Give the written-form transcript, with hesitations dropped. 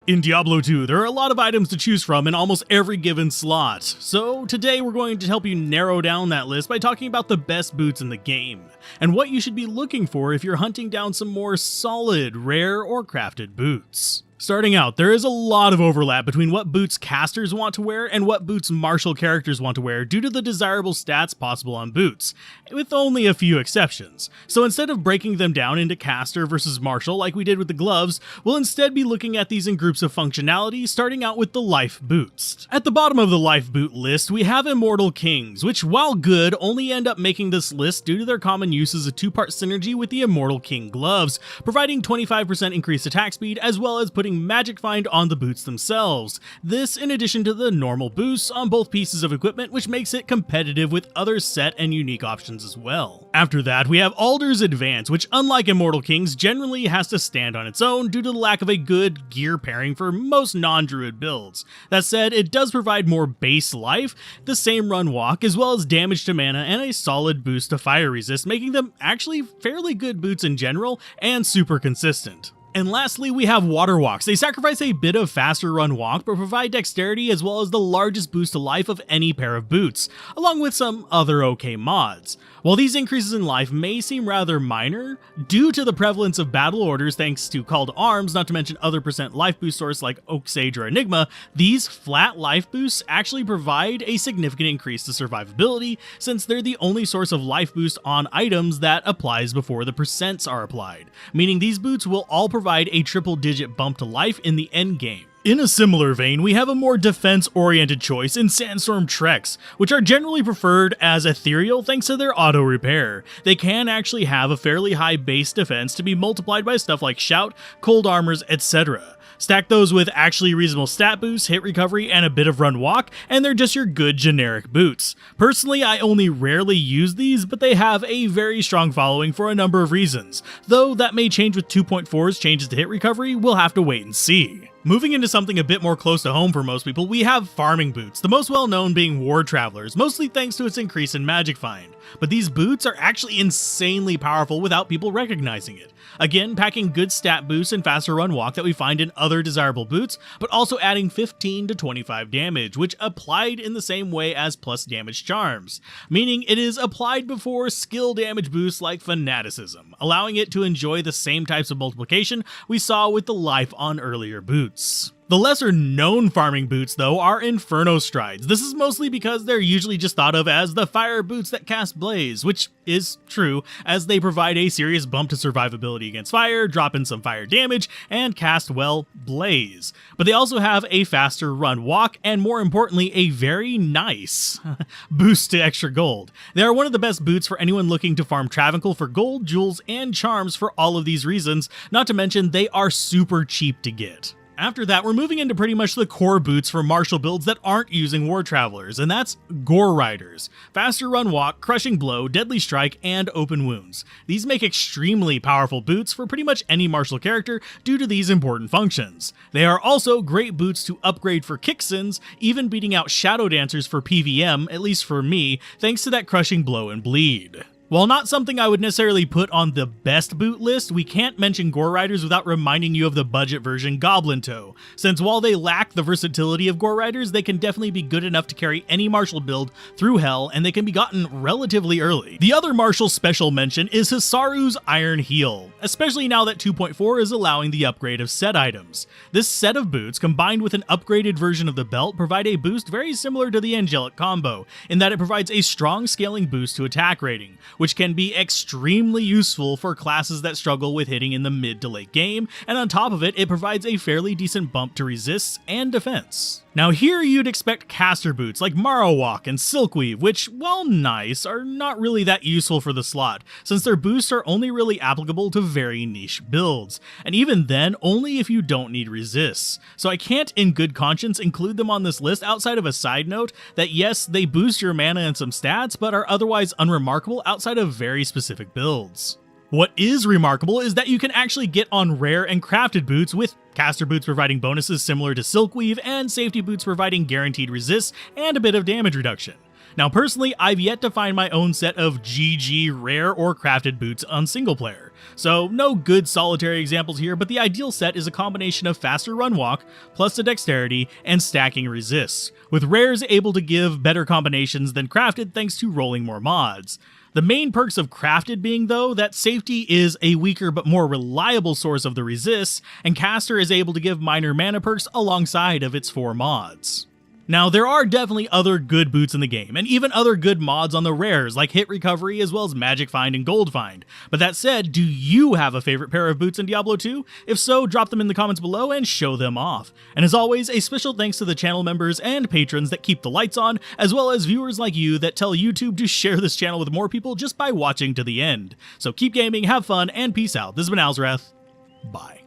In Diablo 2, there are a lot of items to choose from in almost every given slot, so today we're going to help you narrow down that list by talking about the best boots in the game, and what you should be looking for if you're hunting down some more solid, rare, or crafted boots. Starting out, there is a lot of overlap between what boots casters want to wear and what boots martial characters want to wear due to the desirable stats possible on boots, with only a few exceptions. So instead of breaking them down into caster versus martial like we did with the gloves, we'll instead be looking at these in groups of functionality, starting out with the life boots. At the bottom of the life boot list, we have Immortal Kings, which while good, only end up making this list due to their common use as a two-part synergy with the Immortal King gloves, providing 25% increased attack speed as well as putting magic find on the boots themselves. This in addition to the normal boosts on both pieces of equipment, which makes it competitive with other set and unique options as well. After that, we have Alders Advance, which unlike Immortal Kings, generally has to stand on its own due to the lack of a good gear pairing for most non-druid builds. That said, it does provide more base life, the same run walk, as well as damage to mana and a solid boost to fire resist, making them actually fairly good boots in general and super consistent. And lastly, we have Waterwalks. They sacrifice a bit of faster run walk, but provide dexterity as well as the largest boost to life of any pair of boots, along with some other okay mods. While these increases in life may seem rather minor, due to the prevalence of battle orders thanks to Call to Arms, not to mention other percent life boost source like Oak Sage or Enigma, these flat life boosts actually provide a significant increase to survivability, since they're the only source of life boost on items that applies before the percents are applied, meaning these boots will all provide a triple-digit bump to life in the endgame. In a similar vein, we have a more defense-oriented choice in Sandstorm Treks, which are generally preferred as ethereal thanks to their auto-repair. They can actually have a fairly high base defense to be multiplied by stuff like Shout, Cold Armors, etc. Stack those with actually reasonable stat boosts, hit recovery, and a bit of run walk, and they're just your good generic boots. Personally, I only rarely use these, but they have a very strong following for a number of reasons, though that may change with 2.4's changes to hit recovery. We'll have to wait and see. Moving into something a bit more close to home for most people, we have farming boots, the most well-known being War Travelers, mostly thanks to its increase in magic find. But these boots are actually insanely powerful without people recognizing it. Again, packing good stat boosts and faster run walk that we find in other desirable boots, but also adding 15 to 25 damage, which applied in the same way as plus damage charms, meaning it is applied before skill damage boosts like Fanaticism, allowing it to enjoy the same types of multiplication we saw with the life on earlier boots. The lesser known farming boots though are Inferno Strides. This is mostly because they're usually just thought of as the fire boots that cast Blaze, which is true as they provide a serious bump to survivability against fire, drop in some fire damage, and cast, well, Blaze. But they also have a faster run walk and more importantly a very nice boost to extra gold. They are one of the best boots for anyone looking to farm Travancore for gold, jewels, and charms for all of these reasons, not to mention they are super cheap to get. After that, we're moving into pretty much the core boots for martial builds that aren't using War Travelers, and that's Gore Riders. Faster run walk, crushing blow, deadly strike, and open wounds. These make extremely powerful boots for pretty much any martial character due to these important functions. They are also great boots to upgrade for kicksins, even beating out Shadow Dancers for PVM, at least for me, thanks to that crushing blow and bleed. While not something I would necessarily put on the best boot list, we can't mention Gore Riders without reminding you of the budget version Goblin Toe, since while they lack the versatility of Gore Riders, they can definitely be good enough to carry any martial build through hell, and they can be gotten relatively early. The other martial special mention is Hisaru's Iron Heel, especially now that 2.4 is allowing the upgrade of set items. This set of boots, combined with an upgraded version of the belt, provide a boost very similar to the Angelic combo, in that it provides a strong scaling boost to attack rating, which can be extremely useful for classes that struggle with hitting in the mid to late game, and on top of it, it provides a fairly decent bump to resists and defense. Now here you'd expect caster boots like Waterwalk and Silkweave, which, while nice, are not really that useful for the slot, since their boosts are only really applicable to very niche builds, and even then, only if you don't need resists. So I can't in good conscience include them on this list outside of a side note that yes, they boost your mana and some stats, but are otherwise unremarkable outside of very specific builds. What is remarkable is that you can actually get on rare and crafted boots, with caster boots providing bonuses similar to Silkweave and safety boots providing guaranteed resists and a bit of damage reduction. Now personally, I've yet to find my own set of GG rare or crafted boots on single player, so no good solitary examples here, but the ideal set is a combination of faster run walk, plus the dexterity, and stacking resists, with rares able to give better combinations than crafted thanks to rolling more mods. The main perks of crafted being, though, that safety is a weaker but more reliable source of the resists, and caster is able to give minor mana perks alongside of its 4 mods. Now, there are definitely other good boots in the game, and even other good mods on the rares, like Hit Recovery as well as Magic Find and Gold Find. But that said, do you have a favorite pair of boots in Diablo 2? If so, drop them in the comments below and show them off. And as always, a special thanks to the channel members and patrons that keep the lights on, as well as viewers like you that tell YouTube to share this channel with more people just by watching to the end. So keep gaming, have fun, and peace out. This has been Alzorath. Bye.